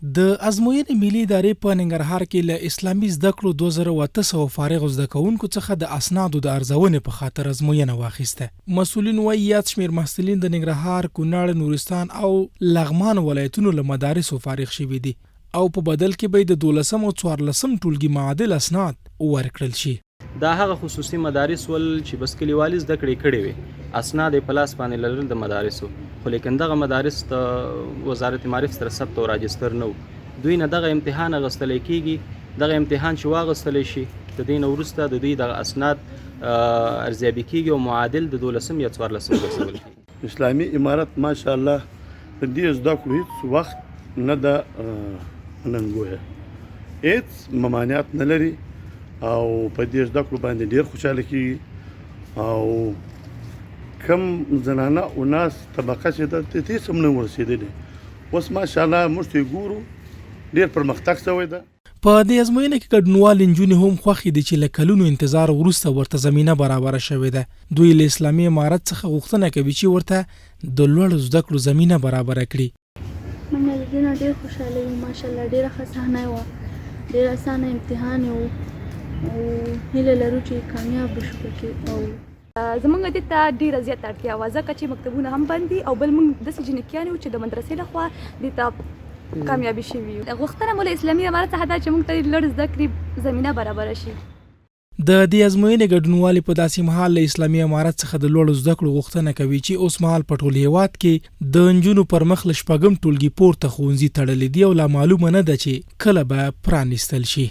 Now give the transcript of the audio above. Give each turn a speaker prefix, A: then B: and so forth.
A: د ازموینې ملي ادارې په ننګرهار کې له اسلامي زده کړو 2800 فارغ زده کوونکو څخه د اسنادو د ارزونې په خاطر ازموینه واخیسته. مسؤلین وايي یاد شمېر محصلین د ننګرهار، کونړ، نورستان او لغمان ولایتونو له مدارسو فارغ شوي دي او په بدل کې به د 12 او 14 ټولګي معادل اسناد ورکړل شي.
B: دا هغه خصوصي مدارس ول چې بس کلیوالي زده کړې کړې وي، اسناد یې په لاس باندې لرل د مدارسو، خو لیکن دغه مدارس ته وزارت معارف سره ثبت او راجستر نه و. دوی نه دغه امتحان اخیستلی کېږي. دغه امتحان چې واخیستلی شي د دې نه وروسته د دوی دغه اسناد ارزیابي کېږي او معادل د 12 یا 14 ګرځول کېږي.
C: اسلامي امارت ماشاءالله په دې زده کړو هېڅ وخت نه ده ننګویه، هېڅ ممانعت نه لري او په دې زده کړو باندې ډېر خوشحاله کېږي او کم زنانه او ناس طبقه چې ده هېڅ هم نه ورسېدلې. اوس ماشاءالله موږ ته ګورو ډېر پرمختګ شوی ده.
A: په دې ازموینه کې ګډونوال نجونې هم خوښې دي چې له کلونو انتظار وروسته ورته زمینه برابره شوې ده. دوی له اسلامي امارت څخه غوښتنه کوي چې ورته د لوړو زده کړو زمینه برابره کړي.
D: موږ له دې نه ډېر خوشحاله یو، ماشاءالله ډېره ښه صحنه وه، ډېر اسانه امتحان و او هیله لرو چې کامیاب وشو پکې. او
E: زمونږ دې ته ډېره زیاته اړتیا وه ځکه چې مکتبونه هم بند دي او بل موږ داسې جنکیان یو چې د مدرسې لخوا دې ته کامیابي شوي یو. غوښتنه مو له اسلامي امارت څخه ده چې موږ ته لوړ زده کړې زمینه برابره شي.
A: د دې ازموینې ګډونوالې په داسې مهال له اسلامي امارت څخه د لوړو زده کړو غوښتنه کوي چې اوس مهال په ټول هېواد کې د نجونو پر مخ له 6 ټولګي پورته ښوونځي تړلي دي او لا معلومه نه ده چې کله به پرانیستل شي.